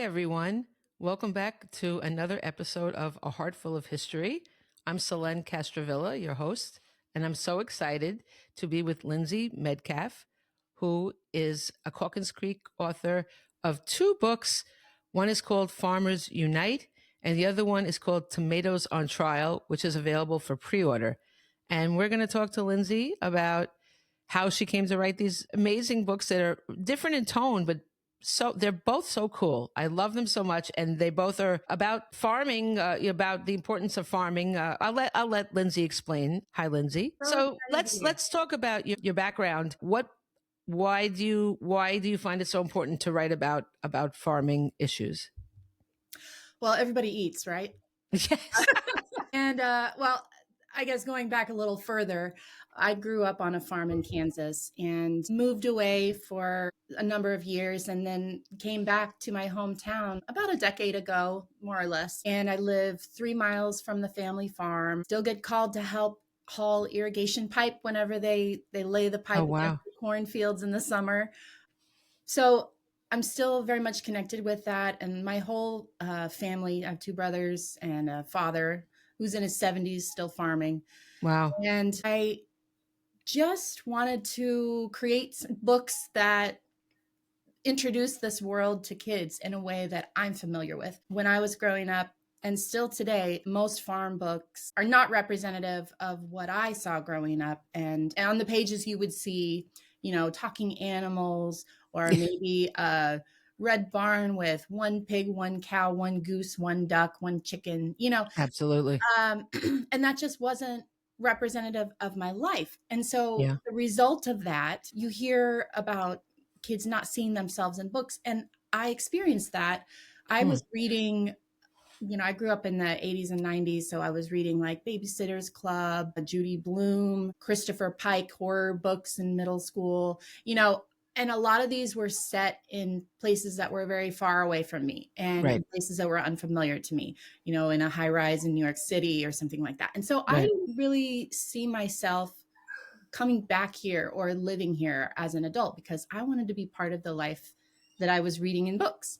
everyone. Welcome back to another episode of A Heart Full of History. I'm Selene Castrovilla, your host, and I'm so excited to be with Lindsay Metcalf, who is a Calkins Creek author of two books. One is called Farmers Unite, and the other one is called Tomatoes on Trial, which is available for pre order. And we're going to talk to Lindsay about how she came to write these amazing books that are different in tone, but they're both so cool. I love them so much, and they both are about farming, about the importance of farming. I'll let Lindsay explain. Hi, Lindsay. So So excited to be here. let's talk about your background. Why do you find it so important to write about farming issues? Well, everybody eats, right? Yes. And well, I guess going back a little further, I grew up on a farm in Kansas and moved away for a number of years and then came back to my hometown about a decade ago, more or less. And I live 3 miles from the family farm. Still get called to help haul irrigation pipe whenever they lay the Oh pipe against wow. the cornfields in the summer. So I'm still very much connected with that. And my whole family, I have two brothers and a father who's in his 70s, still farming. Wow. And I just wanted to create books that introduce this world to kids in a way that I'm familiar with. When I was growing up, and still today, most farm books are not representative of what I saw growing up. And on the pages, you would see, talking animals, or maybe a red barn with one pig, one cow, one goose, one duck, one chicken, Absolutely. um, and that just wasn't representative of my life. And so Yeah. the result of that, you hear about kids not seeing themselves in books. And I experienced that. I Hmm. was reading, I grew up in the 80s and 90s. So I was reading like Babysitter's Club, Judy Blume, Christopher Pike horror books in middle school, and a lot of these were set in places that were very far away from me and in Right. places that were unfamiliar to me, in a high rise in New York City or something like that. And so I Right. didn't really see myself coming back here or living here as an adult because I wanted to be part of the life that I was reading in books.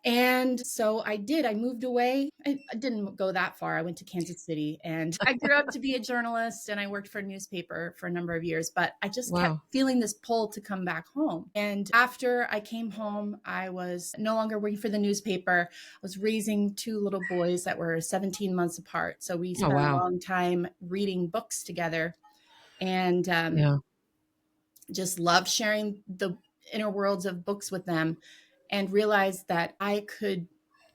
And so I did. I moved away. I didn't go that far. I went to Kansas City and I grew up to be a journalist and I worked for a newspaper for a number of years, but I just kept Wow. feeling this pull to come back home. And after I came home, I was no longer working for the newspaper. I was raising two little boys that were 17 months apart. So we Oh spent a wow. long time reading books together and Yeah. just loved sharing the inner worlds of books with them and realized that I could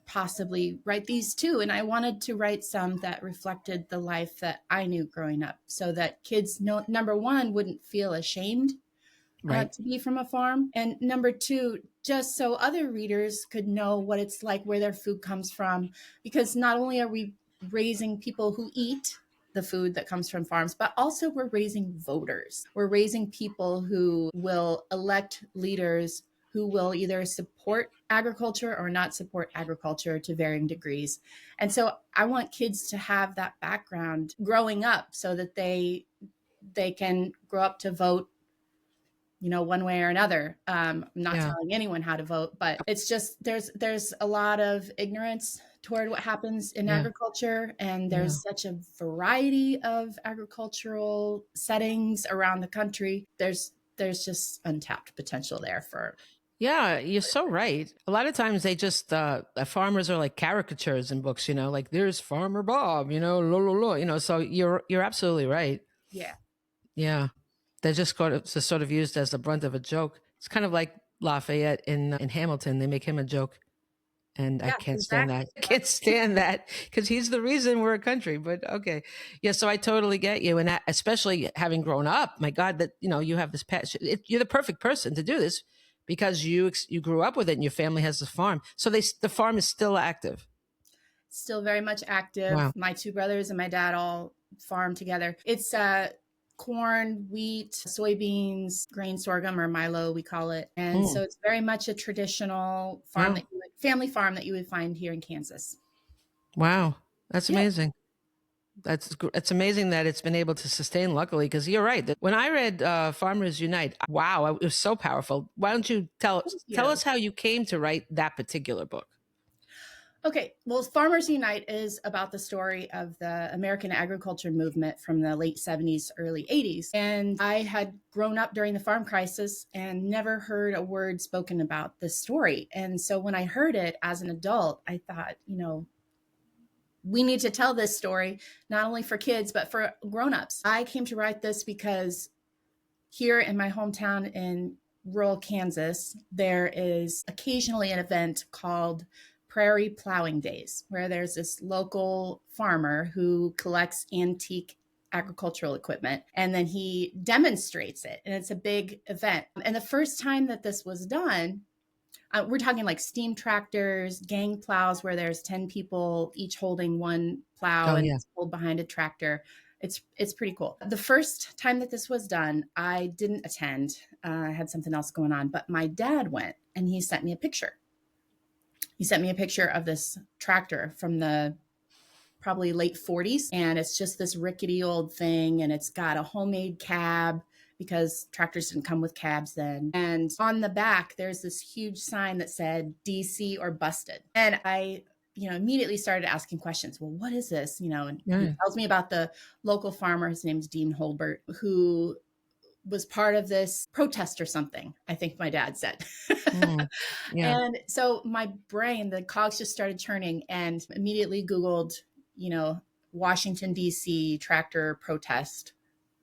possibly write these too. And I wanted to write some that reflected the life that I knew growing up so that kids, number one, wouldn't feel ashamed Right. to be from a farm. And number two, just so other readers could know what it's like, where their food comes from. Because not only are we raising people who eat the food that comes from farms, but also we're raising voters. We're raising people who will elect leaders who will either support agriculture or not support agriculture to varying degrees. And so I want kids to have that background growing up so that they can grow up to vote, one way or another. I'm not Yeah. telling anyone how to vote, but it's just there's a lot of ignorance toward what happens in Yeah. agriculture, and Yeah. there's such a variety of agricultural settings around the country. There's just untapped potential there for. Yeah, you're so right. A lot of times they just farmers are like caricatures in books, like there's Farmer Bob, lo lo lo, so you're absolutely right. Yeah. Yeah. They're just sort of used as the brunt of a joke. It's kind of like Lafayette in Hamilton. They make him a joke, and I Yeah, can't stand exactly. that. I can't stand that because he's the reason we're a country. But okay, yeah. So I totally get you, and especially having grown up, my God, that you have this passion. You're the perfect person to do this because you grew up with it, and your family has a farm. So the farm is still active. Still very much active. Wow. My two brothers and my dad all farm together. It's corn, wheat, soybeans, grain sorghum or Milo, we call it. And Mm, so it's very much a traditional wow. family farm that you would find here in Kansas. Wow. That's Yeah. amazing. It's amazing that it's been able to sustain. Luckily, because you're right. When I read Farmers Unite, wow, it was so powerful. Why don't you Thank tell you. us how you came to write that particular book? Okay, well, Farmers Unite is about the story of the American agriculture movement from the late 70s, early 80s. And I had grown up during the farm crisis and never heard a word spoken about this story. And so when I heard it as an adult, I thought, we need to tell this story, not only for kids, but for grown-ups. I came to write this because here in my hometown in rural Kansas, there is occasionally an event called Prairie Plowing Days, where there's this local farmer who collects antique agricultural equipment and then he demonstrates it. And it's a big event. And the first time that this was done, we're talking like steam tractors, gang plows, where there's 10 people each holding one plow Oh and yeah. it's pulled behind a tractor. It's pretty cool. The first time that this was done, I didn't attend. I had something else going on, but my dad went and he sent me a picture. He sent me a picture of this tractor from the probably late 40s. And it's just this rickety old thing. And it's got a homemade cab because tractors didn't come with cabs then. And on the back, there's this huge sign that said DC or busted. And I immediately started asking questions. Well, what is this? And he Yeah. tells me about the local farmer. His name's Dean Holbert, who was part of this protest or something, I think my dad said. Mm, yeah. And so my brain, the cogs just started churning and immediately Googled, Washington, D.C. tractor protest,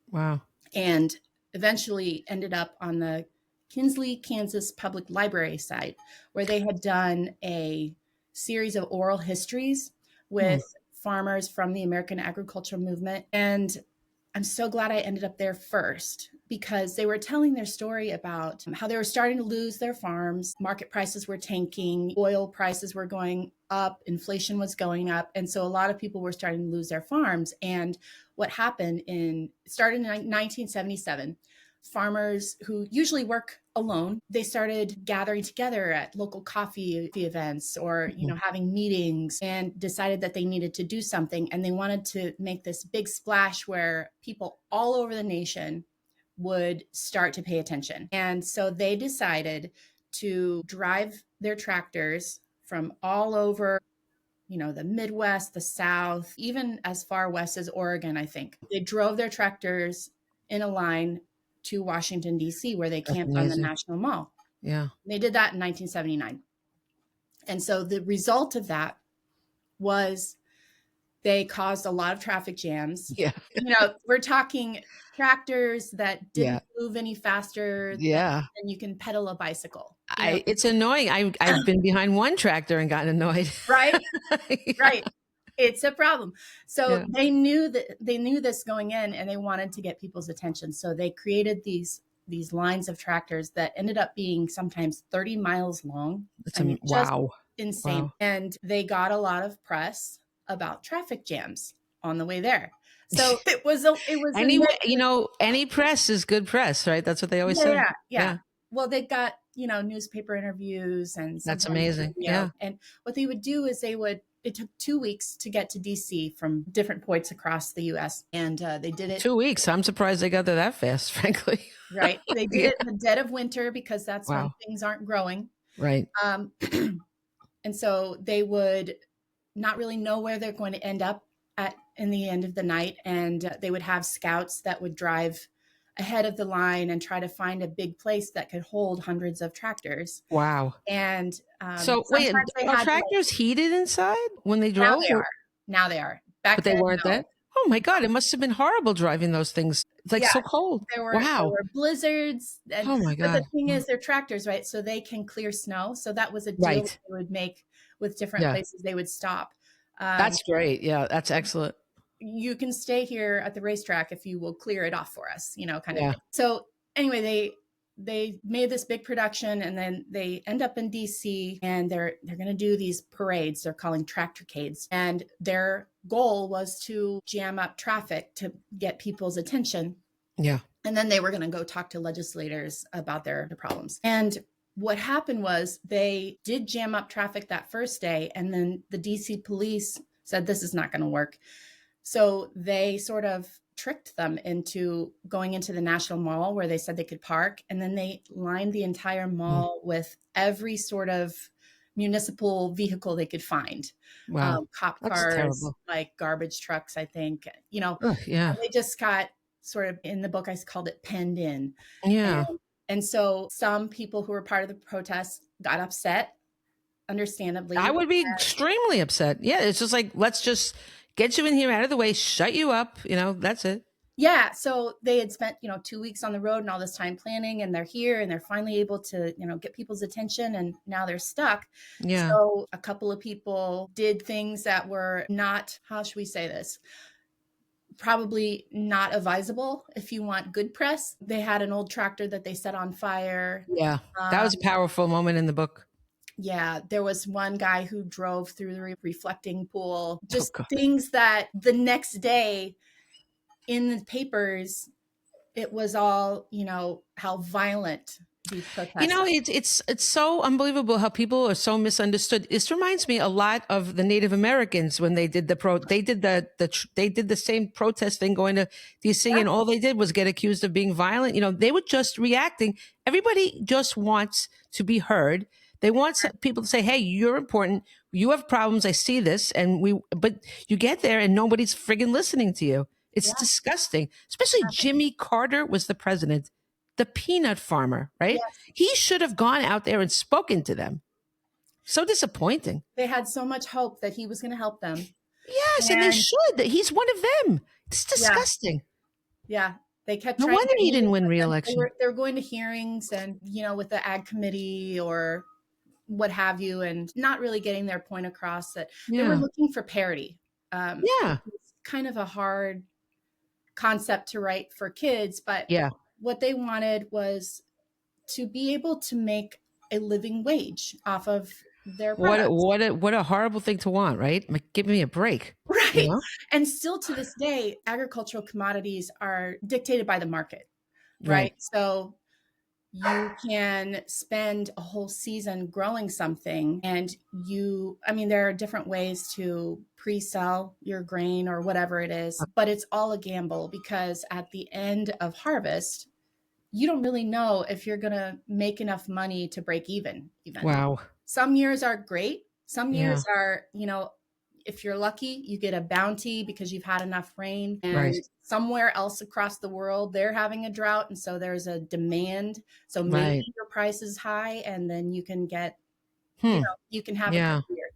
Wow. and eventually ended up on the Kinsley, Kansas Public Library site, where they had done a series of oral histories Hmm. with farmers from the American agricultural movement. And I'm so glad I ended up there first because they were telling their story about how they were starting to lose their farms. Market prices were tanking, oil prices were going up, inflation was going up. And so a lot of people were starting to lose their farms. And what happened started in 1977, farmers who usually work alone, they started gathering together at local coffee events or having meetings, and decided that they needed to do something, and they wanted to make this big splash where people all over the nation would start to pay attention. And so they decided to drive their tractors from all over, the Midwest, the South, even as far west as Oregon, I think. They drove their tractors in a line to Washington, D.C., where they That's camped on the amazing. National Mall. Yeah. They did that in 1979. And so the result of that was they caused a lot of traffic jams. Yeah. We're talking tractors that Yeah. didn't move any faster Yeah. than you can pedal a bicycle. It's annoying. I've been behind one tractor and gotten annoyed. Right? Yeah. Right. It's a problem. So Yeah. they knew this going in, and they wanted to get people's attention. So they created these lines of tractors that ended up being sometimes 30 miles long. I mean, just Wow. insane. Wow. And they got a lot of press about traffic jams on the way there. So it was a Anyway, negative. any press is good press, right? That's what they always say. Yeah. Well, they got, newspaper interviews and That's sometimes amazing. video. Yeah. And what they would do is it took 2 weeks to get to DC from different points across the US. And they did it 2 weeks. I'm surprised they got there that fast, frankly. right. They did Yeah. it in the dead of winter because that's when Wow. things aren't growing. Right. Um, and so they would not really know where they're going to end up in the end of the night. And they would have scouts that would drive ahead of the line and try to find a big place that could hold hundreds of tractors. Wow. And So wait, sometimes they are had tractors heated inside when they now drove? they are. Now they are. Back But they then, weren't no. then? Oh my God, it must have been horrible driving those things. It's like Yeah, so cold. there Wow. were blizzards, Oh my but the God. thing is, they're tractors, right? So they can clear snow. So that was a deal Right. they would make with different Yeah. places they would stop. That's great. Yeah, that's excellent. You can stay here at the racetrack if you will clear it off for us, kind of Yeah. thing. So anyway, they made this big production, and then they end up in DC, and they're going to do these parades. They're calling tractorcades, and their goal was to jam up traffic to get people's attention. Yeah. And then they were going to go talk to legislators about their problems. And what happened was they did jam up traffic that first day, and then the DC police said, this is not going to work. So they sort of tricked them into going into the National Mall where they said they could park. And then they lined the entire Mm. mall with every sort of municipal vehicle they could find. Wow. Cop That's cars, terrible. like garbage trucks, I think, you know, Ugh, yeah. they just got sort of in the book, I called it penned in. Yeah. And so some people who were part of the protests got upset, I understandably. would be extremely upset. Yeah. It's just like, let's just get you in here out of the way, shut you up. That's it. Yeah, so they had spent, 2 weeks on the road and all this time planning, and they're here and they're finally able to, get people's attention, and now they're stuck. Yeah. So a couple of people did things that were not, how should we say this? Probably not advisable if you want good press. They had an old tractor that they set on fire. Yeah. That Um, was a powerful moment in the book. yeah, there was one guy who drove through the reflecting pool. Oh, Just God. things that the next day in the papers, it was all, how violent these protests are. It's so unbelievable how people are so misunderstood. This reminds me a lot of the Native Americans when they did they did the same protest thing going to DC, Yeah, and all they did was get accused of being violent. They were just reacting. Everybody just wants to be heard. They want people to say, "Hey, you're important. You have problems. I see this." But you get there and nobody's friggin' listening to you. It's yeah, disgusting. Especially Jimmy Carter was the president, the peanut farmer, right? yes. He should have gone out there and spoken to them. So disappointing. They had so much hope that he was going to help them. Yes, and they And should. He's one of them. It's yeah, disgusting. yeah, they kept No trying to wonder get he didn't meetings win with them. re-election. They were going to hearings and, with the ag committee or what have you, and not really getting their point across that they were Yeah. looking for parity. Yeah. It's kind of a hard concept to write for kids, but Yeah. what they wanted was to be able to make a living wage off of their products. What a horrible thing to want, right? Like, give me a break. You Right. know? And still to this day, agricultural commodities are dictated by the market, right? Right. So you can spend a whole season growing something and there are different ways to pre-sell your grain or whatever it is, but it's all a gamble because at the end of harvest, you don't really know if you're going to make enough money to break even. Wow. Some years are great. Some Yeah. years are, if you're lucky, you get a bounty because you've had enough rain. And Right. somewhere else across the world, they're having a drought. And so there's a demand. So maybe Right. your price is high and then you can get, Hmm. you can have a good Yeah. year.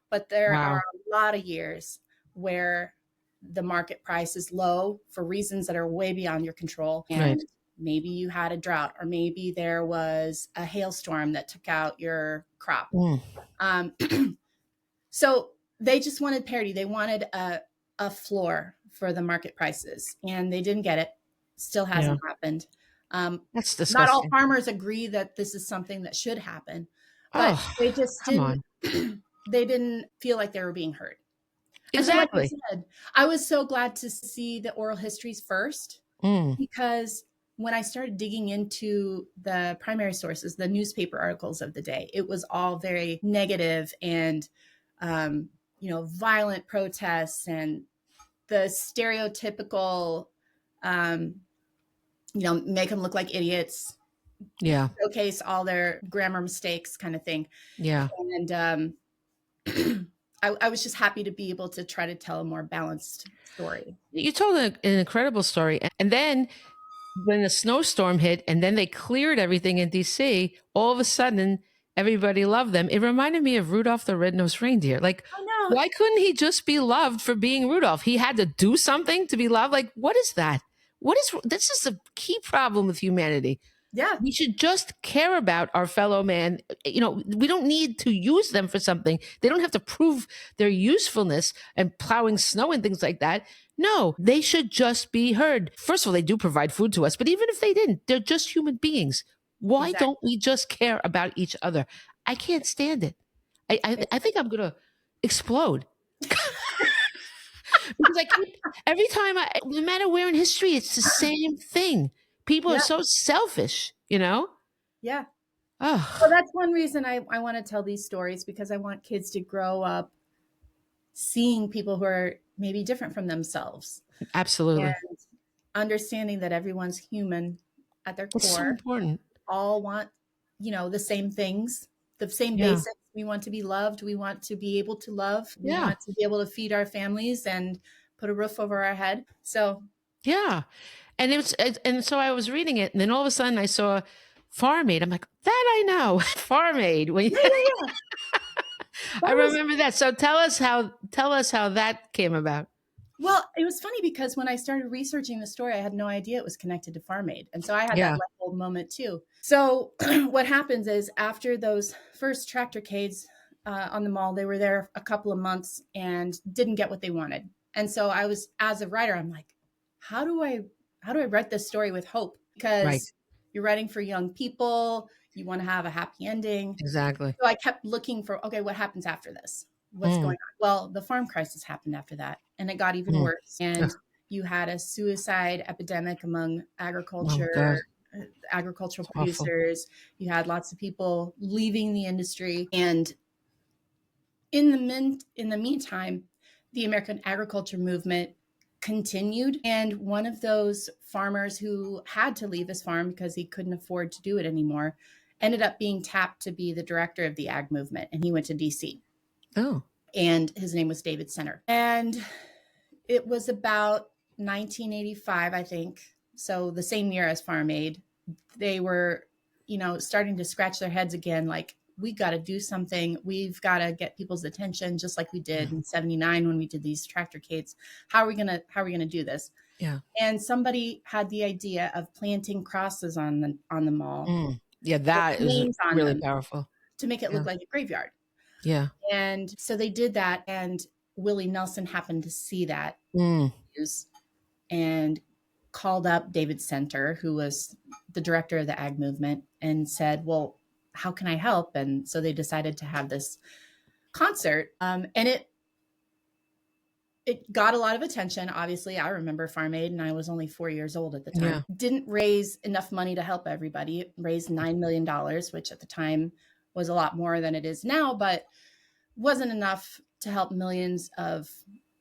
But there are Wow. a lot of years where the market price is low for reasons that are way beyond your control. Right. And maybe you had a drought, or maybe there was a hailstorm that took out your crop. Mm. So they just wanted parity. They wanted a floor for the market prices, and they didn't get it. Still hasn't happened. That's Not all disgusting. farmers agree that this is something that should happen, but Oh, they just come didn't. on. They didn't feel like they were being heard. And so, like I Exactly. said, I was so glad to see the oral histories first, Mm. because when I started digging into the primary sources, the newspaper articles of the day, it was all very negative and, violent protests and the stereotypical, make them look like idiots, Yeah. showcase all their grammar mistakes kind of thing. Yeah. And I was just happy to be able to try to tell a more balanced story. You told an incredible story. And then when the snowstorm hit and then they cleared everything in DC, all of a sudden everybody loved them. It reminded me of Rudolph the Red-Nosed Reindeer. Like, I know. why couldn't he just be loved for being Rudolph? He had to do something to be loved. Like, what is that? This is a key problem with humanity. Yeah, We should just care about our fellow man. We don't need to use them for something. They don't have to prove their usefulness and plowing snow and things like that. No, they should just be heard. First of all, they do provide food to us, but even if they didn't, they're just human beings. Why exactly. don't we just care about each other? I can't stand it. I think I'm going to explode. Because every time no matter where in history, it's the same thing. People are Yeah, so selfish. yeah. Well, Oh, that's one reason I want to tell these stories, because I want kids to grow up seeing people who are maybe different from themselves. Absolutely. And understanding that everyone's human at their It's so core, important. all want, the same things, the same Yeah. basics. We want to be loved. We want to be able to love. We Yeah. want to be able to feed our families and put a roof over our head. So, Yeah. And and so I was reading it, and then all of a sudden I saw Farm Aid. I'm like, that I know, Farm Aid. yeah, yeah, yeah. I That was remember that. So tell us how that came about. Well, it was funny because when I started researching the story, I had no idea it was connected to Farm Aid. And so I had that Yeah. light bulb moment too. So what happens is after those first tractorcades on the mall, they were there a couple of months and didn't get what they wanted. And so I was, as a writer, I'm like, how do I write this story with hope? Right. Because you're writing for young people, you want to have a happy ending. Exactly. So I kept looking for, okay, what happens after this? What's Mm, going on? Well, the farm crisis happened after that, and it got even mm. worse. And Ugh. you had a suicide epidemic among Oh God, agricultural it's awful. producers. You had lots of people leaving the industry, and in the meantime, the American agriculture movement continued. And one of those farmers who had to leave his farm because he couldn't afford to do it anymore ended up being tapped to be the director of the ag movement. And he went to DC. Oh. And his name was David Center. And it was about 1985, I think. So the same year as Farm Aid, they were, starting to scratch their heads again, like, we got to do something. We've got to get people's attention, just like we Yeah. did in '79 when we did these tractorcades. How are we gonna do this? Yeah. And somebody had the idea of planting crosses on the mall Mm. Yeah. with That is names on really them powerful. to make it Yeah. look like a graveyard. Yeah. And so they did that, and Willie Nelson happened to see that Mm. news and called up David Center, who was the director of the ag movement, and said, well, how can I help? And so they decided to have this concert. And it got a lot of attention. Obviously, I remember Farm Aid, and I was only 4 years old at the time. Yeah. Didn't raise enough money to help everybody. It raised $9 million, which at the time was a lot more than it is now, but wasn't enough to help millions of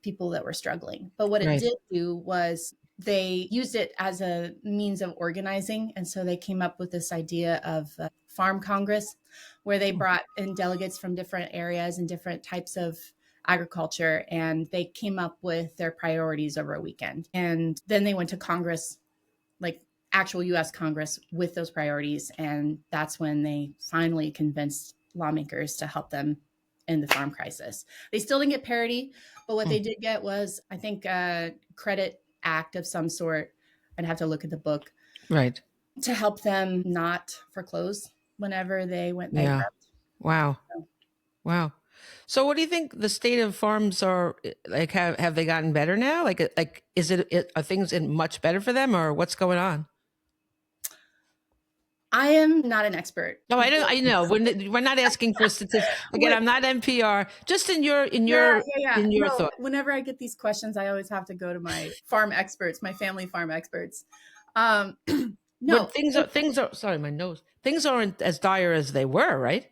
people that were struggling. But what it Right. did do was they used it as a means of organizing. And so they came up with this idea of Farm Congress, where they Hmm. brought in delegates from different areas and different types of agriculture, and they came up with their priorities over a weekend. And then they went to Congress, like actual US Congress, with those priorities. And that's when they finally convinced lawmakers to help them in the farm crisis. They still didn't get parity, but what Hmm. they did get was, I think, a credit act of some sort. I'd have to look at the book Right. to help them not foreclose whenever they went Yeah. bankrupt. Wow. So, Wow. So what do you think the state of farms are like? Have they gotten better now? Like are things in much better for them, or what's going on? I am not an expert. No, I don't. People, I know we're not asking for statistics. Again, what, I'm not NPR. Just in your in yeah, your yeah, yeah. in your No, thought. whenever I get these questions, I always have to go to my farm experts, my family farm experts. Um, When no, things are sorry, my nose. Things aren't as dire as they were, right?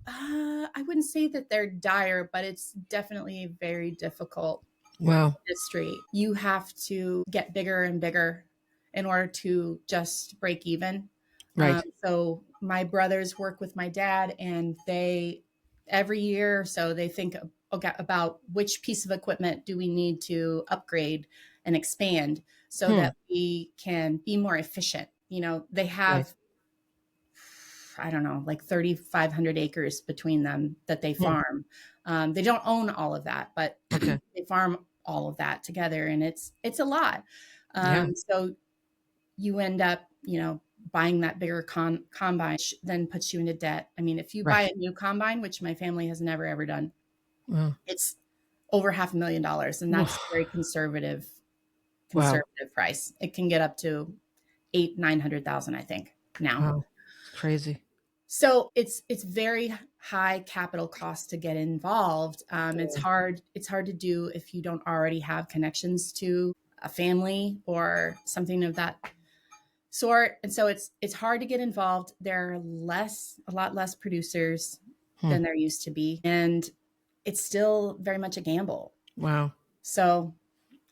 I wouldn't say that they're dire, but it's definitely a very difficult Wow. industry. You have to get bigger and bigger in order to just break even. Right. So my brothers work with my dad, and they every year or so they think about which piece of equipment do we need to upgrade and expand so Hmm. that we can be more efficient. They Right. have, I don't know, like 3,500 acres between them that they Hmm. farm. They don't own all of that, but Okay. they farm all of that together, and it's a lot. Yeah. So you end up, buying that bigger combine, which then puts you into debt. I mean, if you buy Right. a new combine, which my family has never ever done, Wow. it's over $500,000, and that's a very Wow. conservative price. It can get up to 800,000-900,000, I think, now. Wow. It's crazy. So it's very high capital cost to get involved. It's Yeah. hard. It's hard to do if you don't already have connections to a family or something of that sort. And so it's hard to get involved. There are a lot less producers Hmm. than there used to be, and it's still very much a gamble. Wow. So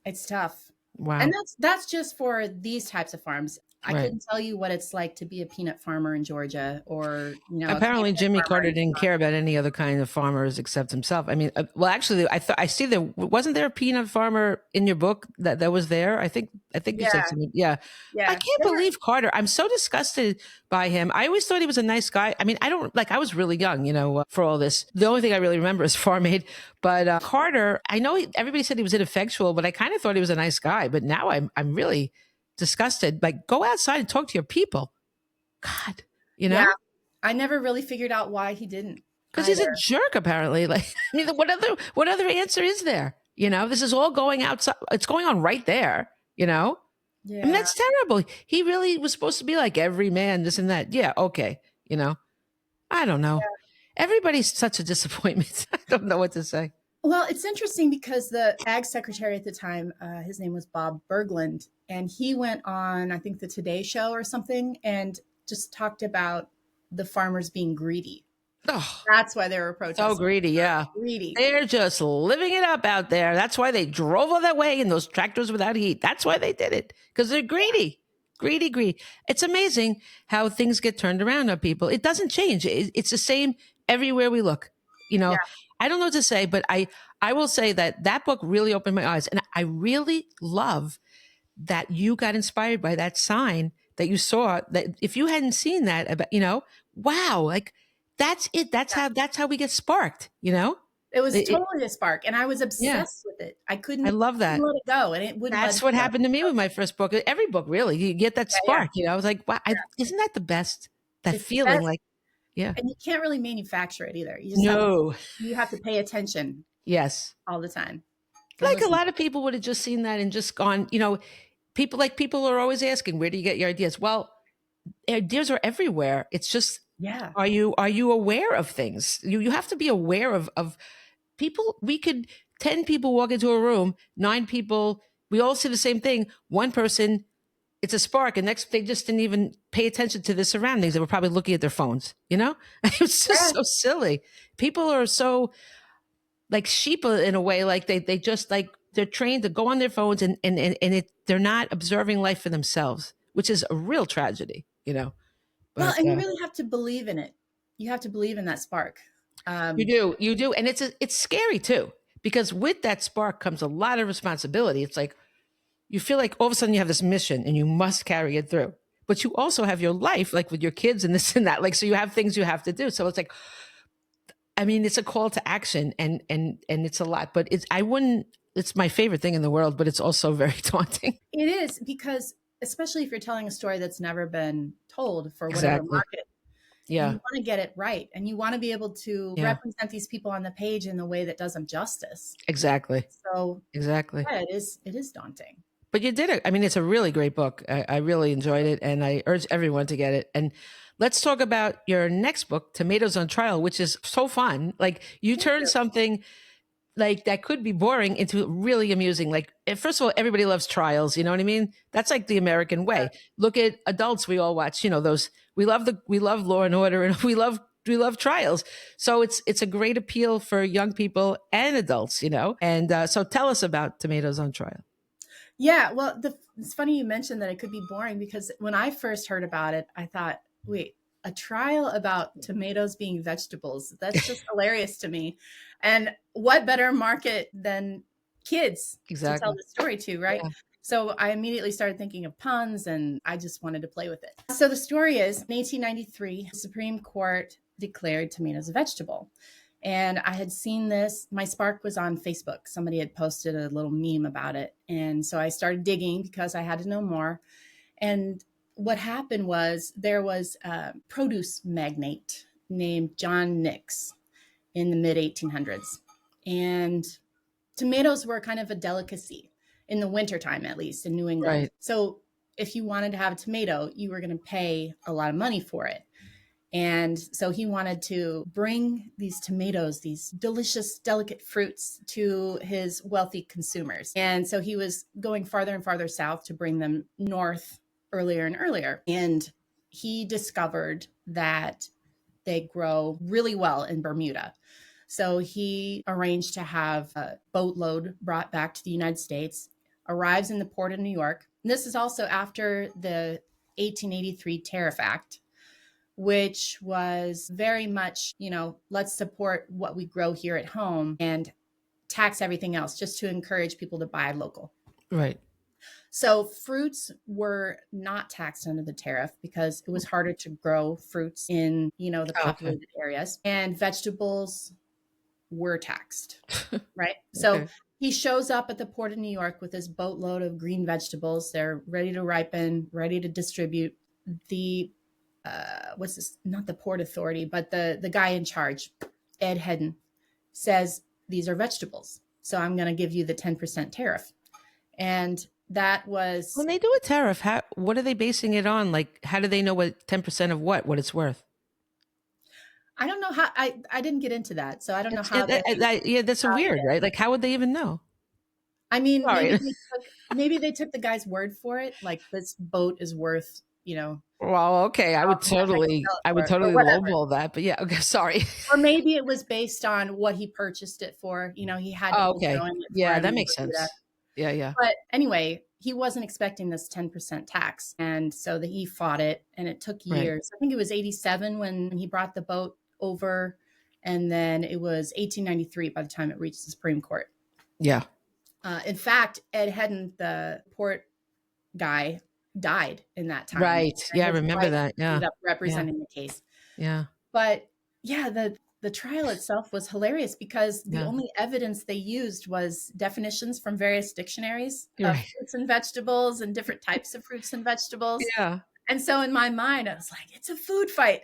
it's tough. And Wow. that's just for these types of farms. I Right. couldn't tell you what it's like to be a peanut farmer in Georgia or, a Apparently, cannabis Jimmy farmer Carter in didn't care about any other kind of farmers except himself. I mean, well, actually, I see there wasn't there a peanut farmer in your book that was there. I think you said Yeah, something. Yeah, I yeah. can't They were believe Carter. I'm so disgusted by him. I always thought he was a nice guy. I mean, I don't like. I was really young, for all this. The only thing I really remember is Farm Aid. But Carter, I know everybody said he was ineffectual, but I kind of thought he was a nice guy. But now I'm really disgusted. Like, go outside and talk to your people. God, you yeah, know. I never really figured out why he didn't Because he's a either. jerk, apparently. Like, I mean, what other answer is there? This is all going outside. It's going on right there. I mean, Yeah. that's terrible. He really was supposed to be like every man, this and that. Yeah, okay. I don't know. Everybody's such a disappointment. I don't know what to say. Well, it's interesting because the ag secretary at the time, his name was Bob Berglund, and he went on, I think, the Today Show or something, and just talked about the farmers being greedy. Oh, That's why they were so protesting. greedy. Yeah. Greedy. They're just living it up out there. That's why they drove all that way in those tractors without heat. That's why they did it because they're greedy. Greedy, greedy. It's amazing how things get turned around on people. It doesn't change. It's the same everywhere we look. You Yeah. know, I don't know what to say, but I will say that book really opened my eyes, and I really love that you got inspired by that sign that you saw. That if you hadn't seen that, about wow, like that's it. That's how we get sparked. It was It- totally a spark, and I was yeah, obsessed with it. I I couldn't love that. let it go, and it wouldn't let That's me what go. happened to me So, with my first book. Every book, really, you get that yeah, yeah, spark. I was like, wow, isn't that the best? That it's the feeling, best, like, yeah, and you can't really manufacture it either. no, You have to pay attention yes. all the time. It Like was a lot of people would have just seen that and just gone. People are always asking, where do you get your ideas? Well, ideas are everywhere. It's just, yeah, are you aware of things? You have to be aware of people. We could 10 people walk into a room, 9 people, we all see the same thing. One person, it's a spark, and next they just didn't even pay attention to the surroundings. They were probably looking at their phones. It's just yeah. so silly. People are so like sheep in a way, like they just like they're trained to go on their phones and they're not observing life for themselves, which is a real tragedy. Well, But and you really have to believe in it. You have to believe in that spark. Um, you do, and it's scary too, because with that spark comes a lot of responsibility. It's like you feel like all of a sudden you have this mission and you must carry it through. But you also have your life, like with your kids and this and that. Like, so you have things you have to do. So it's like, I mean, it's a call to action, and it's a lot. But I wouldn't. It's my favorite thing in the world, but it's also very daunting. it is because, especially if you're telling a story that's never been told for whatever Exactly. market, and you Yeah. want to get it right, and you want to be able to Yeah. represent these people on the page in a way that does them justice. Exactly. So, Exactly. yeah, it is daunting. But you did it. I mean, it's a really great book. I really enjoyed it, and I urge everyone to get it. And let's talk about your next book, Tomatoes on Trial, which is so fun. Like, you Thank turn you. something like that could be boring into really amusing. Like, first of all, everybody loves trials. You know what I mean? That's like the American way. Look at adults. We all watch. Those. We love Law and Order, and we love trials. So it's a great appeal for young people and adults. And so tell us about Tomatoes on Trial. Yeah, well, it's funny you mentioned that it could be boring because when I first heard about it, I thought, wait, a trial about tomatoes being vegetables? That's just hilarious to me. And what better market than kids to tell Exactly. the story to, right? Yeah. So I immediately started thinking of puns and I just wanted to play with it. So the story is in 1893, the Supreme Court declared tomatoes a vegetable. And I had seen this. My spark was on Facebook. Somebody had posted a little meme about it. And so I started digging because I had to know more. And what happened was there was a produce magnate named John Nix in the mid 1800s. And tomatoes were kind of a delicacy in the wintertime, at least in New England. Right. So if you wanted to have a tomato, you were going to pay a lot of money for it. And so he wanted to bring these tomatoes, these delicious, delicate fruits to his wealthy consumers. And so he was going farther and farther south to bring them north earlier and earlier. And he discovered that they grow really well in Bermuda. So he arranged to have a boatload brought back to the United States, arrives in the port of New York. And this is also after the 1883 Tariff Act, which was very much, let's support what we grow here at home and tax everything else just to encourage people to buy local. Right. So fruits were not taxed under the tariff because it was harder to grow fruits in, the populated areas, and vegetables were taxed, right? So he shows up at the port of New York with his boatload of green vegetables. They're ready to ripen, ready to distribute. The what's this? Not the Port Authority, but the guy in charge, Ed Hedden, says these are vegetables, so I'm going to give you the 10% tariff. And that was when they do a tariff. What are they basing it on? Like, how do they know what 10% of what it's worth? I don't know how. I didn't get into that, so I don't know how. That's a weird, right? Like, how would they even know? I mean, maybe they took the guy's word for it. Like, this boat is worth, Well, okay, I would totally lowball that, but yeah, okay, sorry. Or maybe it was based on what he purchased it for. He had people growing it for him. That makes sense. Yeah. But anyway, he wasn't expecting this 10% tax, and so he fought it, and it took years. Right. I think it was 87 when he brought the boat over, and then it was 1893 by the time it reached the Supreme Court. Yeah. In fact, Ed Hedden, the port guy, died in that time. Right. Yeah, I remember that. Yeah. Ended up representing the case. Yeah. But yeah, the trial itself was hilarious because the only evidence they used was definitions from various dictionaries of fruits and vegetables and different types of fruits and vegetables. Yeah. And so in my mind, I was like, it's a food fight.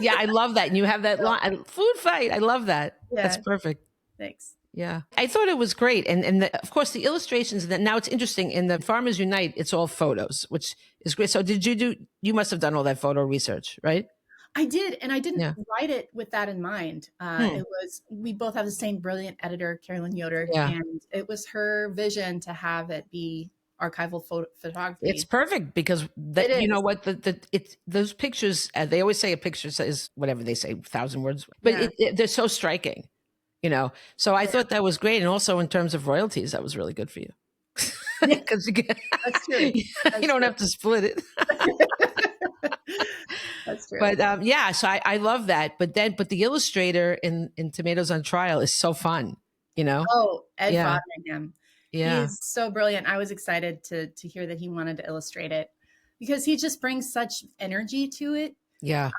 Yeah, I love that. And you have that line, food fight. I love that. Yeah. That's perfect. Thanks. Yeah. I thought it was great. And of course, the illustrations, that now it's interesting. In the Farmers Unite, it's all photos, which is great. So you must have done all that photo research, right? I did. And I didn't write it with that in mind. We both have the same brilliant editor, Carolyn Yoder, and it was her vision to have it be archival photography. It's perfect because you know what, those pictures, they always say a picture says whatever they say, 1,000 words, but they're so striking. So I thought that was great. And also in terms of royalties, that was really good for you. Because that's true. You don't have to split it. That's true. But so I love that. But the illustrator in Tomatoes on Trial is so fun, Oh, Ed Fodringham. Yeah. He's so brilliant. I was excited to hear that he wanted to illustrate it because he just brings such energy to it. Yeah.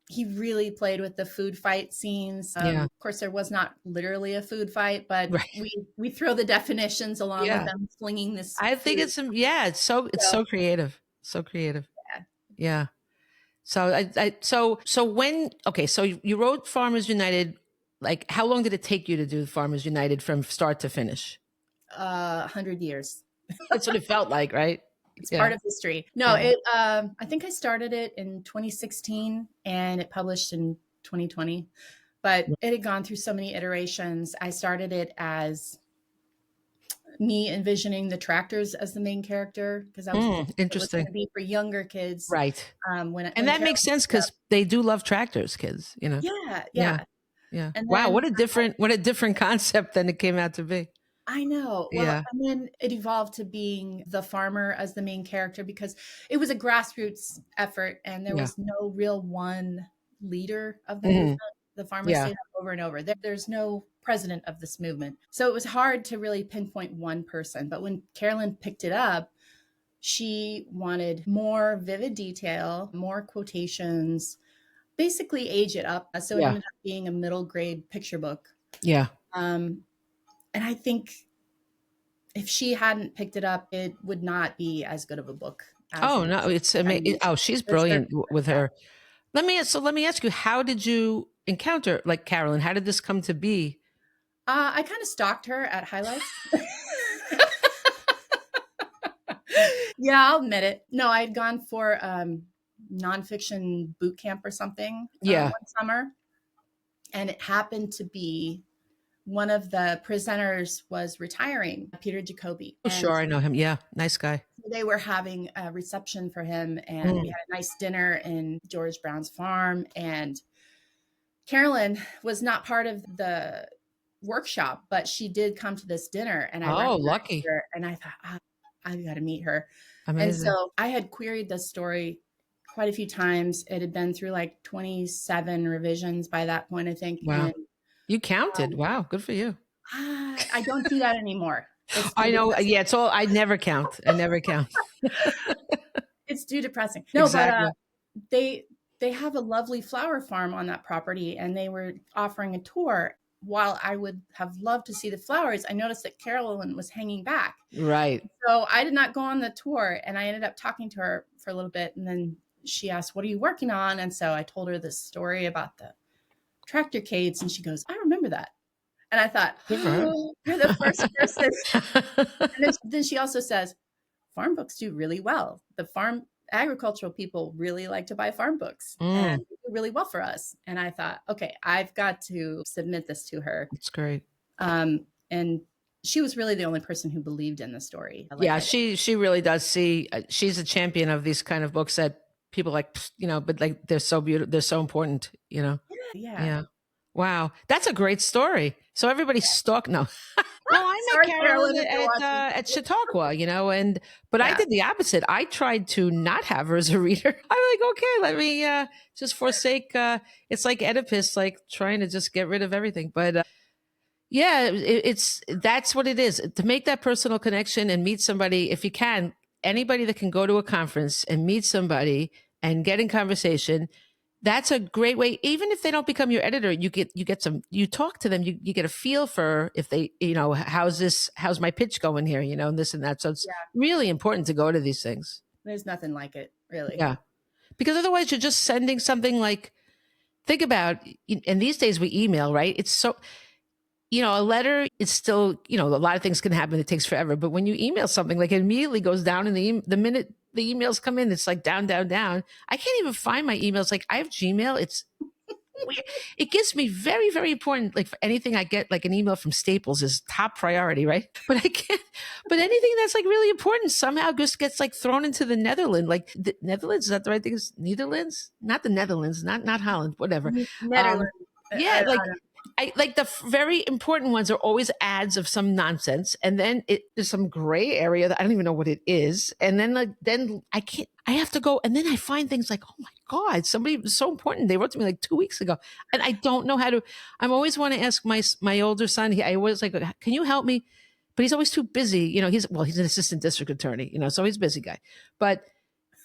He really played with the food fight scenes. Of course, there was not literally a food fight, but we throw the definitions along with them flinging this. I think it's so creative. So creative. Yeah. So so you wrote Farmers United. Like, how long did it take you to do Farmers United from start to finish? 100 years. That's what it felt like, right? It's part of history. No, I think I started it in 2016 and it published in 2020, but it had gone through so many iterations. I started it as me envisioning the tractors as the main character because I was interesting. It was going to be for younger kids, right? And that makes sense because they do love tractors, kids. Yeah. And wow, what a different concept than it came out to be. I know. Well, and then it evolved to being the farmer as the main character because it was a grassroots effort and there was no real one leader of the movement. The farmers say that over and over. There's no president of this movement. So it was hard to really pinpoint one person. But when Carolyn picked it up, she wanted more vivid detail, more quotations, basically age it up. So it ended up being a middle grade picture book. Yeah. And I think if she hadn't picked it up, it would not be as good of a book. It's amazing. She's brilliant with her. Let me ask you, how did you encounter Carolyn? How did this come to be? I kind of stalked her at Highlights. Yeah, I'll admit it. No, I'd gone for nonfiction boot camp or something one summer. And it happened to be one of the presenters was retiring, Peter Jacoby. Oh, sure, I know him. Yeah, nice guy. They were having a reception for him, and we had a nice dinner in George Brown's farm. And Carolyn was not part of the workshop, but she did come to this dinner, and I Oh, recognized lucky. her, and I thought, I got to meet her. And Amazing. so I had queried this story quite a few times. It had been through like 27 revisions by that point, I think. Wow. And You counted. um, Wow. Good for you. I don't do that anymore. It's too I know. depressing. Yeah, it's all, I never count. I never count. It's too depressing. No, but Exactly. they they have a lovely flower farm on that property, and they were offering a tour. While I would have loved to see the flowers, I noticed that Carolyn was hanging back. Right. So I did not go on the tour, and I ended up talking to her for a little bit, and then she asked, "What are you working on?" And so I told her this story about the tractor cates, and she goes, "I remember that." And I thought, Good for her. "Oh, you're the first person." And then she also says, farm books do really well. The farm agricultural people really like to buy farm books, and Mm, they do really well for us. And I thought, okay, I've got to submit this to her. that's great. And she was really the only person who believed in the story, like Yeah, I did. she really does see. She's a champion of these kind of books that people like, but like they're so beautiful. They're so important. Yeah. Yeah. Wow, that's a great story. So everybody stalk. No, well, I met Sorry, Carolyn Carolyn, if you're watching. at Chautauqua, but I Yeah. did the opposite. I tried to not have her as a reader. I'm like, okay, let me just forsake. It's like Oedipus, like trying to just get rid of everything. But yeah, it's that's what it is, to make that personal connection and meet somebody if you can. Anybody that can go to a conference and meet somebody and get in conversation, that's a great way. Even if they don't become your editor, you talk to them, you get a feel for if they, how's my pitch going here, and this and that. So it's Yeah. really important to go to these things. There's nothing like it, really. Yeah, because otherwise you're just sending something. Like, think about, and these days we email, right? It's so, a letter is still, a lot of things can happen. It takes forever. But when you email something, like, it immediately goes down in the minute the emails come in, it's like down, down, down. I can't even find my emails. Like, I have Gmail. It's weird. It gives me very, very important, like, for anything I get, like an email from Staples is top priority, right? But I can't, but anything that's like really important somehow just gets like thrown into the Netherlands. Like, the Netherlands, is that the right thing? Is Netherlands? Not the Netherlands, not Holland, whatever. Um, Netherlands. yeah, like, I like the very important ones are always ads of some nonsense, and then there's some gray area that I don't even know what it is, and then then I can't. I have to go, and then I find things like, oh my god, somebody was so important. They wrote to me like 2 weeks ago, and I don't know how to. I'm always want to ask my older son. I always like, can you help me? But he's always too busy. He's an assistant district attorney. So he's a busy guy. But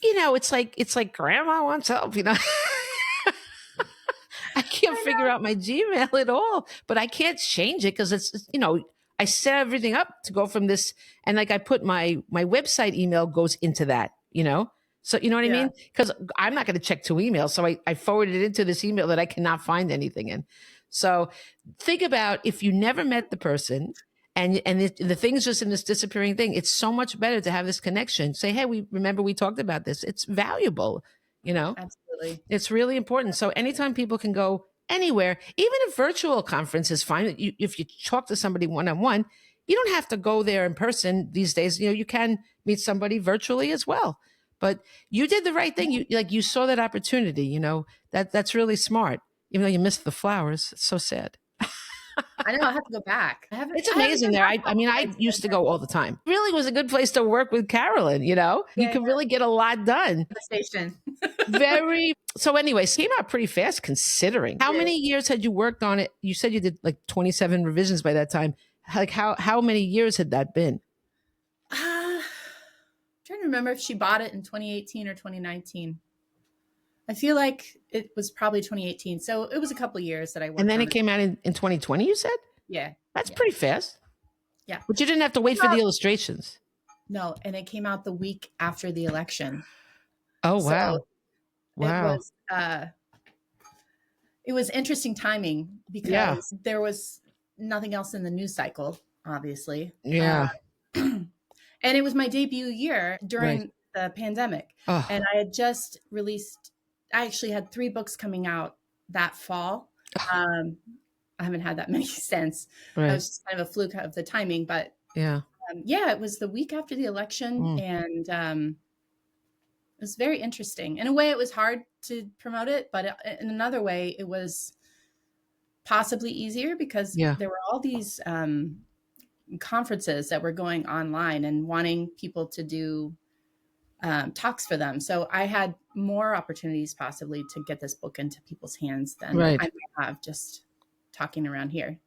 it's like grandma wants help. I can't I figure out my Gmail at all, but I can't change it because I set everything up to go from this, and like I put my website email goes into that, so you know what I Yeah, mean? Because I'm not going to check two emails, so I forwarded it into this email that I cannot find anything in. So think about if you never met the person. And the thing's just in this disappearing thing. It's so much better to have this connection. Say, hey, we talked about this. It's valuable, you know. absolutely. It's really important. So anytime people can go anywhere, even a virtual conference is fine. If you talk to somebody one on one, you don't have to go there in person these days. You can meet somebody virtually as well. But you did the right thing. You saw that opportunity. That's really smart. Even though you missed the flowers, it's so sad. I know I have to go back. It's I haven't amazing been there. back I all mean, the I way to used to go all the time. Really was a good place to work with Carolyn. You yeah, can really get a lot done. the station. Very. So anyways, came out pretty fast considering. How many years had you worked on it? You said you did like 27 revisions by that time. Like, how many years had that been? Trying to remember if she bought it in 2018 or 2019. I feel like it was probably 2018. So it was a couple years that I And worked then on it it. came out in 2020, you said? Yeah. That's Yeah. pretty fast. Yeah. But you didn't have to wait for the illustrations. No, and it came out the week after the election. Oh, So wow. it Wow. was it was interesting timing Yeah. because there was nothing else in the news cycle, obviously. Yeah. And it was my debut year Right. during the pandemic. Oh, And I had just released, I actually had 3 books coming out that fall. Um, I haven't had that many since. That right. was just kind of a fluke of the timing. But Yeah. yeah, it was the week after the election. Mm. And it was very interesting. In a way, it was hard to promote it. But in another way, it was possibly easier because Yeah. there were all these conferences that were going online and wanting people to do talks for them. So I had more opportunities possibly to get this book into people's hands than I Right. might have just talking around here.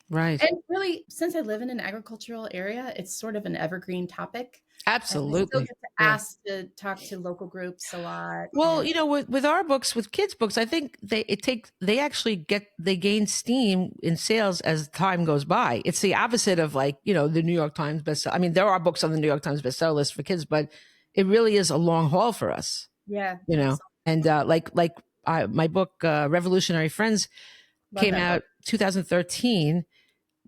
Right. And really, since I live in an agricultural area, it's sort of an evergreen topic. And I still Absolutely. get to Yeah. ask to talk to local groups a lot. Well, And you know, with our books, with kids' books, I think they actually they gain steam in sales as time goes by. It's the opposite of like, you know, the New York Times bestseller. I mean, there are books on the New York Times bestseller list for kids, but it really is a long haul for us, yeah, you know. so And my book, Revolutionary Friends, love came that out book. 2013.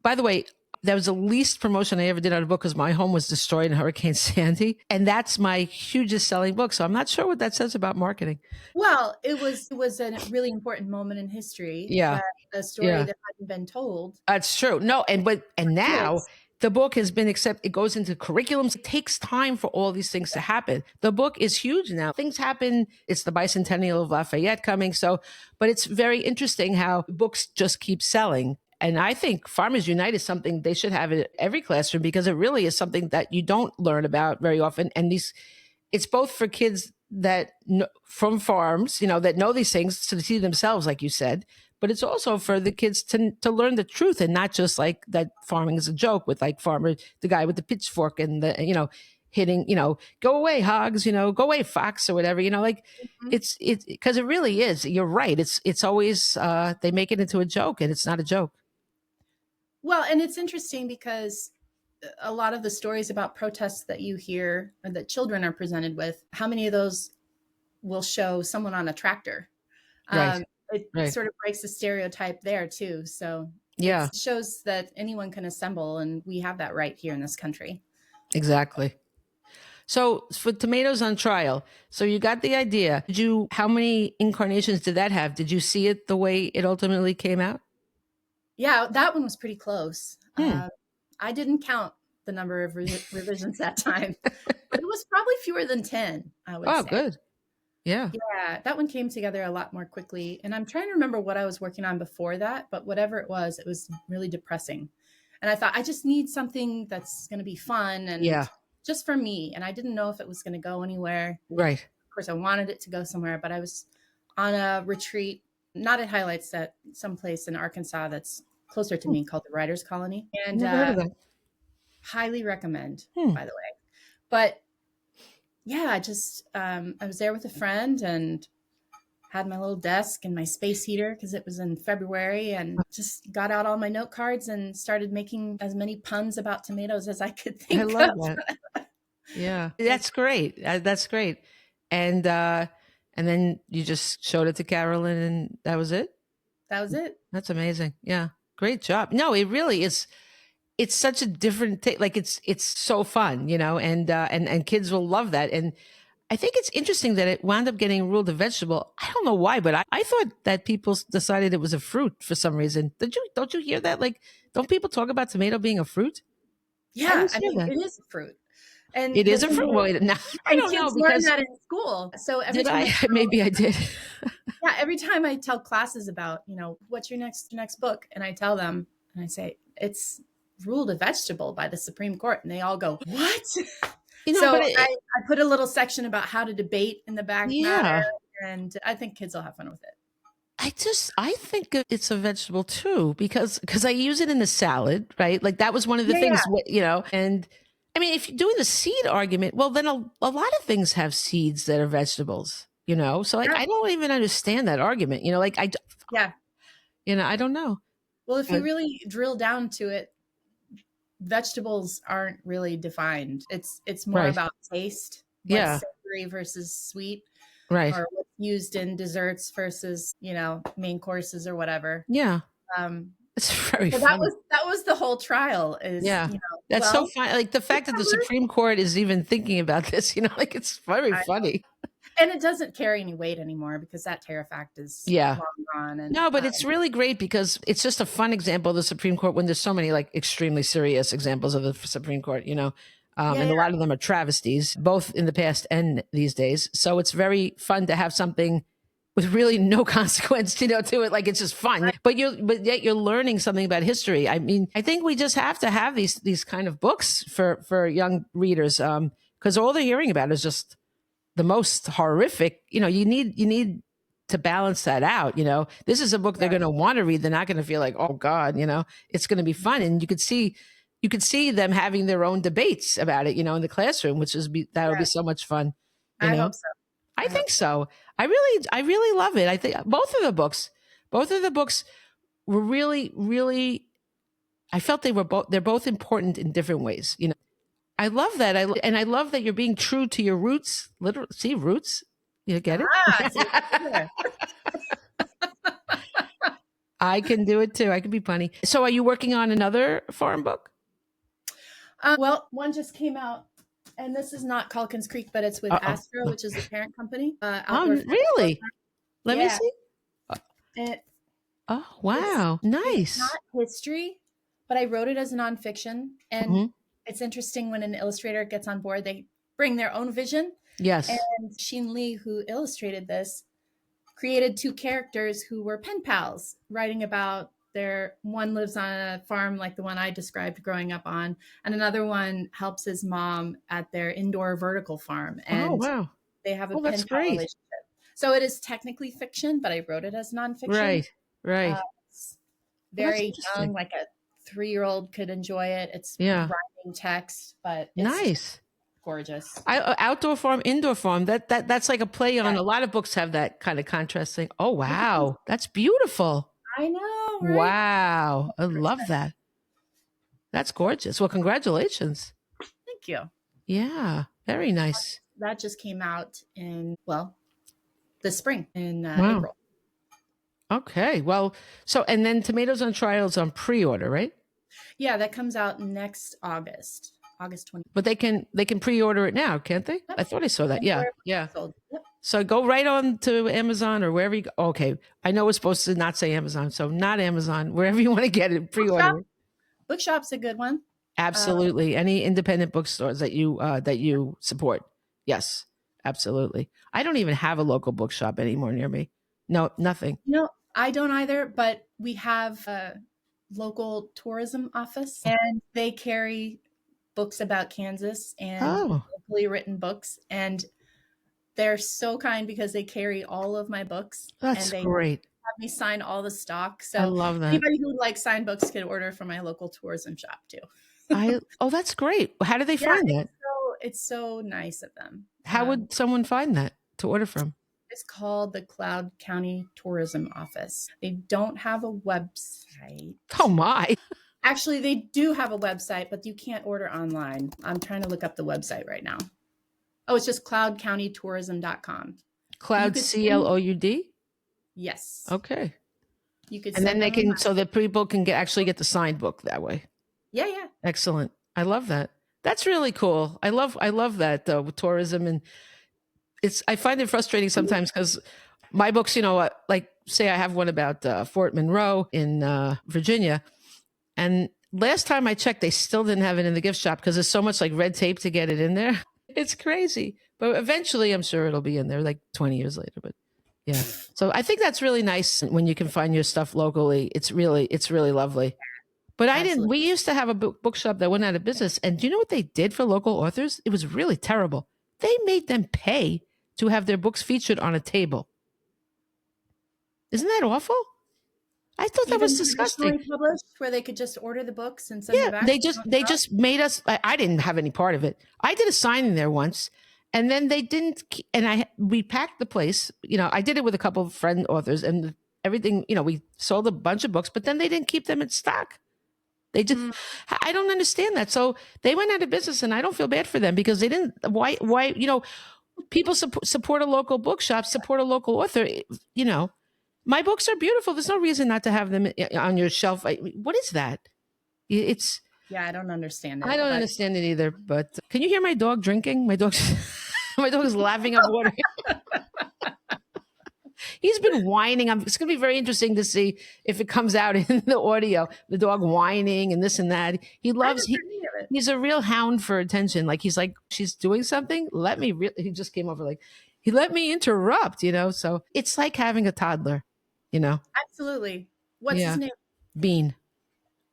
By the way, that was the least promotion I ever did on a book because my home was destroyed in Hurricane Sandy. And that's my hugest selling book. So I'm not sure what that says about marketing. Well, it was a really important moment in history Yeah. that a story Yeah. that hadn't been told That's true. No, and for now kids. the book has been accepted. It goes into curriculums. It takes time for all these things to happen. The book is huge now. Things happen. It's the bicentennial of Lafayette coming. So, but it's very interesting how books just keep selling. And I think Farmers Unite is something they should have in every classroom because it really is something that you don't learn about very often. And it's both for kids that from farms, you know, that know these things to see themselves, like you said, but it's also for the kids to learn the truth and not just like that farming is a joke with like farmer, the guy with the pitchfork and the, you know, hitting, you know, go away hogs, you know, go away fox or whatever, you know, like Mhm. it's because it really is. You're right. It's always they make it into a joke and it's not a joke. Well, and it's interesting because a lot of the stories about protests that you hear or that children are presented with, how many of those will show someone on a tractor? Right. It Right. sort of breaks the stereotype there too. So it Yeah, shows that anyone can assemble, and we have that right here in this country. exactly. So for Tomatoes on Trial, so you got the idea. How many incarnations did that have? Did you see it the way it ultimately came out? Yeah, that one was pretty close. Hmm. I didn't count the number of revisions that time, but it was probably fewer than 10, I would Oh, say. good. Yeah. Yeah, that one came together a lot more quickly. And I'm trying to remember what I was working on before that, but whatever it was really depressing. And I thought, I just need something that's going to be fun Yeah. and just for me. And I didn't know if it was going to go anywhere. Right. Of course, I wanted it to go somewhere, but I was on a retreat, not at Highlights, at some place in Arkansas that's closer to Hmm. me called the Writers Colony. And Never heard of that. highly recommend, Hmm. by the way. But yeah, I was there with a friend and had my little desk and my space heater because it was in February, and just got out all my note cards and started making as many puns about tomatoes as I could I think love of. that. Yeah. That's great. That's great. And and then you just showed it to Carolyn and that was it? That was it. That's amazing. Yeah. Great job. No, it really is. It's such a different take. Like it's so fun, you know, and kids will love that. And I think it's interesting that it wound up getting ruled a vegetable. I don't know why, but I thought that people decided it was a fruit for some reason. Don't you hear that? Like, don't people talk about tomato being a fruit? I Yeah, always I hear mean, that. it is a fruit. And It the is a thing fruit. is, Well, now I and don't know kids learn because that in school. So every did time I? I tell, Maybe I did. yeah, every time I tell classes about, what's your next book, and I tell them, and I say it's ruled a vegetable by the Supreme Court, and they all go, "What?" You know, So but I put a little section about how to debate in the back matter, yeah. and I think kids will have fun with it. I think it's a vegetable too because I use it in the salad, right? Like that was one of the Yeah, things, yeah, you know. And I mean, if you're doing the seed argument, well, then a lot of things have seeds that are vegetables, you know. So like, yeah, I don't even understand that argument, you know. Like yeah. you know, I don't know. Well, if you But really drill down to it, vegetables aren't really defined. It's more right, about taste, yeah, what's savory versus sweet, right, or what's used in desserts versus, main courses or whatever. yeah. Um, It's very so that funny. was that was the whole trial is, Yeah, that's so well, funny. Like the fact that the cucumbers. Supreme Court is even thinking about this, you know, like it's very I funny. And it doesn't carry any weight anymore because that tariff act is Yeah. long gone. And No, but it's really great because it's just a fun example of the Supreme Court when there's so many like extremely serious examples of the Supreme Court, you know, yeah, and yeah, a lot of them are travesties, both in the past and these days. So it's very fun to have something with really no consequence, to it. Like it's just fun, but yet you're learning something about history. I mean, I think we just have to have these kind of books for young readers, because all they're hearing about is just the most horrific. You need to balance that out. This is a book they're Right. going to want to read. They're not going to feel like, oh God, it's going to be fun, and you could see them having their own debates about it, in the classroom, that would be Yes. so much fun. You I know, hope so. I I hope think so. so. I really love it. I think both of the books were really, really. I felt they're both important in different ways. I love that. And I love that you're being true to your roots. Literally, see roots. You get it? See what I did there. I can do it too. I can be funny. So, are you working on another foreign book? Well, one just came out, and this is not Calkins Creek, but it's with Uh Astro, oh. which is the parent company. Oh, Outdoor. really? Let me Yeah, see. it, Oh, it's wow. it's not Nice. history, but I wrote it as nonfiction, and Hmm. it's interesting when an illustrator gets on board, they bring their own vision. Yes. And Sheen Lee, who illustrated this, created two characters who were pen pals, writing about their one lives on a farm like the one I described growing up on, and another one helps his mom at their indoor vertical farm. Oh, And wow. they have a Oh, that's pen pal great. relationship. So it is technically fiction, but I wrote it as nonfiction. Right. Right. It's Well, that's very young, interesting. like a 3-year-old could enjoy it. It's Yeah. rhyming text, but it's just Nice. gorgeous. Outdoor farm, indoor farm. That's like a play Yeah. on. A lot of books have that kind of contrast thing. Oh, It does. wow. That's beautiful. I know, right? Wow. I love that. That's gorgeous. Well, congratulations. Thank you. Yeah. Very nice. That just came out in, well, the spring in Wow. April. Okay. Well, and then Tomatoes on Trials on pre-order, right? Yeah, that comes out next August 20th. But they can pre-order it now, can't they? Yep. I thought I saw that. And Yeah. wherever Yeah. it's sold. Yep. So go right on to Amazon or wherever you go. Okay. I know it's supposed to not say Amazon, so not Amazon. Wherever you want to get it, Bookshop. pre-order it. Bookshop's a good one. Absolutely. Any independent bookstores that you support. Yes. Absolutely. I don't even have a local bookshop anymore near me. No, nothing. No, I don't either, but we have a local tourism office, and they carry books about Kansas and Oh, locally written books. And they're so kind because they carry all of my books, and that's they great. have me sign all the stock. I So love that. anybody who would like signed books could order from my local tourism shop too. That's great. How do they Yeah, find that? it's so nice of them. How would someone find that to order from? It's called the Cloud County Tourism Office. They don't have a website. Oh my. Actually, they do have a website, but you can't order online. I'm trying to look up the website right now. Oh, it's just cloudcountytourism.com. You Cloud could CLOUD? yes. Okay. You could And then send they them a can so that people can actually get the signed book that way. yeah, yeah. Excellent. I love that. That's really cool. I love that with tourism, and I find it frustrating sometimes because my books, like say I have one about Fort Monroe in Virginia, and last time I checked, they still didn't have it in the gift shop because there's so much like red tape to get it in there. It's crazy, but eventually, I'm sure it'll be in there like 20 years later. But yeah, so I think that's really nice when you can find your stuff locally. It's really lovely. But I didn't. Absolutely. We used to have a bookshop that went out of business, and do you know what they did for local authors? It was really terrible. They made them pay to have their books featured on a table. Isn't that awful? I thought that was Even disgusting. traditionally published where they could just order the books and send Yeah, it back. they just made us. I didn't have any part of it. I did a signing there once, and then they didn't. And we packed the place. I did it with a couple of friend authors, and everything. We sold a bunch of books, but then they didn't keep them in stock. They just, I don't understand that. So they went out of business, and I don't feel bad for them because they didn't. Why? People support a local bookshop, support a local author. My books are beautiful. There's no reason not to have them on your shelf. What is that? It's. Yeah, I don't understand it. I don't but understand it either. But can you hear my dog drinking? My dog, my dog is laughing up water. He's been whining. It's going to be very interesting to see if it comes out in the audio. The dog whining and this and that. He I loves. haven't heard any of it. He's a real hound for attention. Like he's like she's doing something. Let me. He just came over. Like he let me interrupt, so it's like having a toddler, you know? Absolutely. What's his Yeah. name? Bean.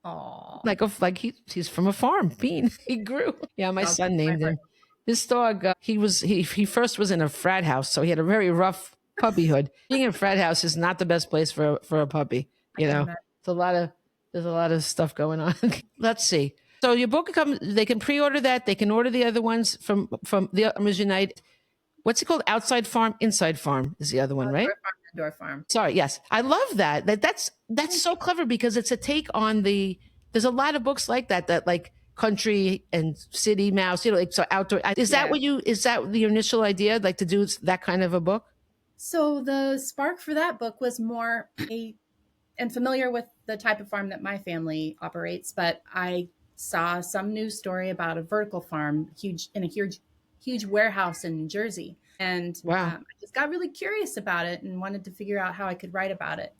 Oh, Like he's from a farm. Bean. He grew. Yeah, my dog son breaks my named heart. him. This dog, he first was in a frat house, so he had a very rough puppyhood. Being in a frat house is not the best place for a puppy. I can imagine. It's a lot of there's a lot of stuff going on. Let's see. So your book comes. They can pre-order that. They can order the other ones from the Farmers Unite. What's it called? Outside Farm, Inside Farm is the other one, right? Outdoor farm, indoor farm. Sorry, yes. I love that. That's so clever because it's a take on the there's a lot of books like that like country and city mouse, like so outdoor. Yeah. Is that the initial idea, like to do that kind of a book? So the spark for that book was more I am familiar with the type of farm that my family operates, but I saw some news story about a vertical farm, huge warehouse in New Jersey, and Wow. I just got really curious about it and wanted to figure out how I could write about it.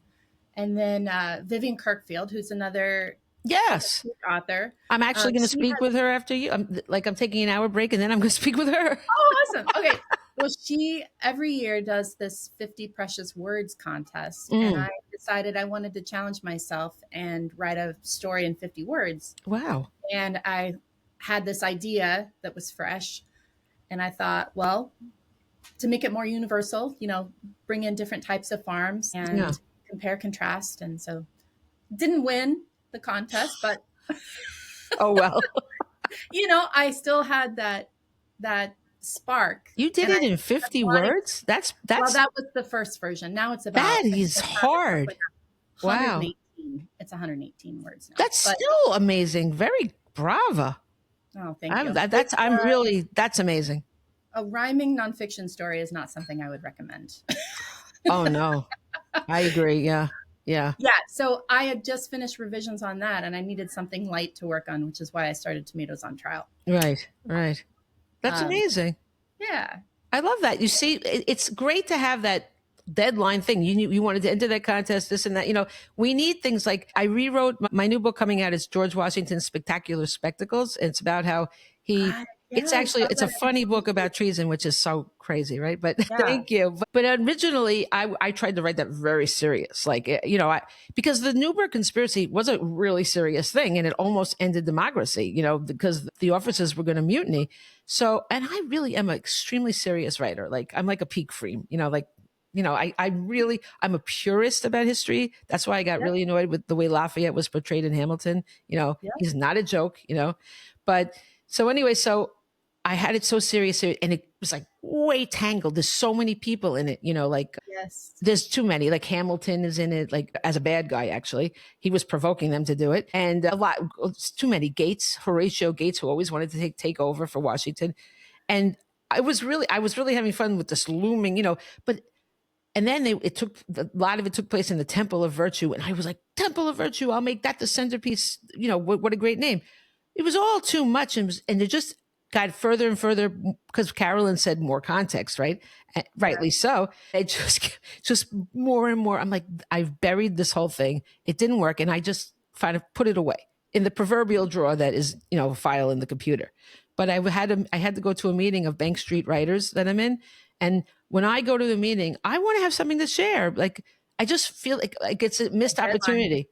And then Vivian Kirkfield, who's another Yes. author, I'm actually going to she speak has. with her after you. I'm taking an hour break and then I'm going to speak with her. Oh, awesome. Okay. Well, she every year does this 50 precious words contest. And Mm, I decided I wanted to challenge myself and write a story in 50 words. wow. And I had this idea that was fresh. And I thought, well, to make it more universal, bring in different types of farms Yeah. and compare, contrast. And so didn't win the contest, but Oh well. I still had that spark. You did And I it in just 50 wanted. words? Well, that was the first version. Now it's That about, I think is I found it's up hard. like Wow. 118. It's 118 words now. That's But still amazing. Very brava. oh, thank you. That's amazing. A rhyming nonfiction story is not something I would recommend. Oh no. I agree. Yeah. Yeah. Yeah. So I had just finished revisions on that and I needed something light to work on, which is why I started Tomatoes on Trial. Right. Right. That's Um, amazing. yeah. I love that. You see, it's great to have that deadline thing. You wanted to enter that contest, this and that. We need things like I rewrote my new book coming out is George Washington's Spectacular Spectacles. It's about how he Yeah, I saw it's a that. funny book about treason, which is so crazy, right? But Yeah. thank you. But originally, I tried to write that very serious, like because the Newburgh conspiracy was a really serious thing, and it almost ended democracy, because the officers were going to mutiny. So, and I really am an extremely serious writer. Like I'm like a peak frame, I'm a purist about history. That's why I got Yep. really annoyed with the way Lafayette was portrayed in Hamilton. Yep. He's not a joke, but so anyway, so I had it so serious and it was like way tangled. There's so many people in it, like Yes. there's too many. Like Hamilton is in it, like as a bad guy, actually. He was provoking them to do it. And a lot, it's too many. Horatio Gates, who always wanted to take over for Washington. And I was really having fun with this looming, but and then a lot of it took place in the Temple of Virtue, and I was like, Temple of Virtue, I'll make that the centerpiece. What a great name. It was all too much, and it just got further and further because Carolyn said more context, right? Rightly so. It just more and more. I'm like, I've buried this whole thing. It didn't work, and I just kind of put it away in the proverbial drawer that is, a file in the computer. But I had to go to a meeting of Bank Street writers that I'm in, and when I go to the meeting, I want to have something to share. Like I just feel like it's a missed Deadline. opportunity.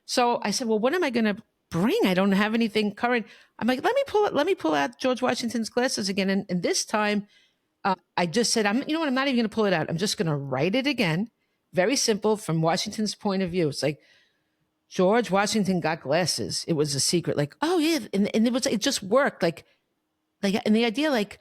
So I said, well, what am I going to bring? I don't have anything current. I'm like, let me pull out George Washington's glasses again. And this time, I just said, you know what? I'm not even going to pull it out. I'm just going to write it again. Very simple from Washington's point of view. It's like George Washington got glasses. It was a secret. Like, oh yeah, and it just worked. And the idea, like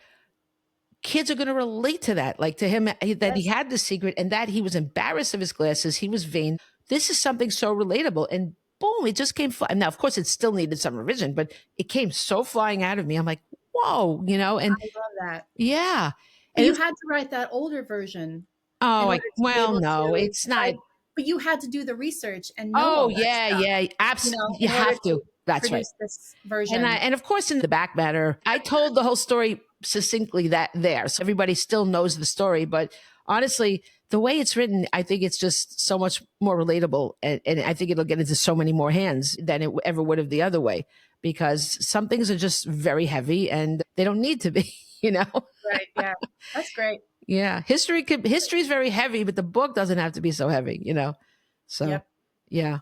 kids are going to relate to that, like to him that he Yes. had the secret and that he was embarrassed of his glasses. He was vain. This is something so relatable. And boom, it just came. Now, of course, it still needed some revision, but it came so flying out of me. I'm like, whoa, and I love that. yeah. But And you it's, had to write that older version in oh, order to be well, able no, to it's not. like, but you had to do the research and know Oh, all that yeah, stuff, yeah. Absolutely. You in order have to to. That's right. produce this version. And of course, in the back matter, I told the whole story succinctly that there. So everybody still knows the story. But honestly, the way it's written, I think it's just so much more relatable. And I think it'll get into so many more hands than it ever would have the other way, because some things are just very heavy and they don't need to be, Right. Yeah. That's great. Yeah. History is very heavy, but the book doesn't have to be so heavy, you know? So, Yep. yeah.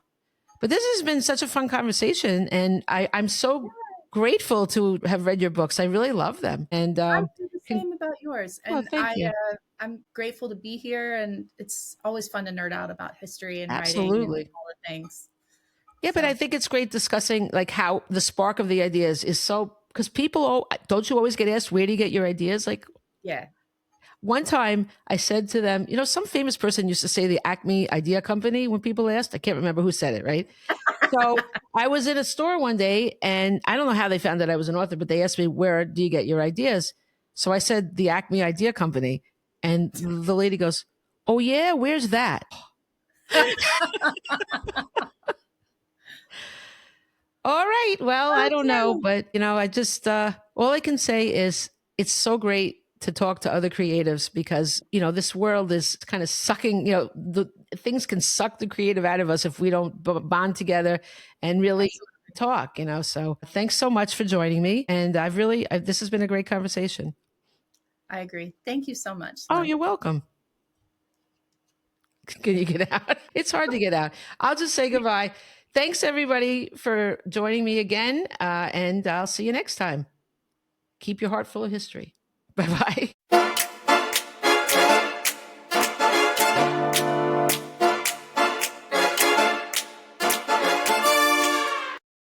But this has been such a fun conversation, and I'm so grateful to have read your books. I really love them. And I feel the can, same about yours, oh, and thank you. I'm grateful to be here. And it's always fun to nerd out about history and writing and Absolutely. all the things. Yeah, but I So think it's great discussing like how the spark of the ideas is so because people, oh, don't you always get asked where do you get your ideas? Like yeah, one time I said to them, you know, some famous person used to say the Acme Idea Company when people asked. I can't remember who said it, right? So I was in a store one day and I don't know how they found that I was an author, but they asked me, where do you get your ideas? So I said, the Acme Idea Company. And the lady goes, oh, yeah, where's that? All right. Well, I don't know, okay. but you know, I just all I can say is it's so great to talk to other creatives because you know this world is kind of sucking. You know, the things can suck the creative out of us if we don't bond together and really Absolutely. talk. You know, so thanks so much for joining me, and this has been a great conversation. I agree. Thank you so much, Oh, Lynn. you're welcome. Can you get out? It's hard to get out. I'll just say goodbye. Thanks everybody for joining me again, and I'll see you next time. Keep your heart full of history. Bye bye.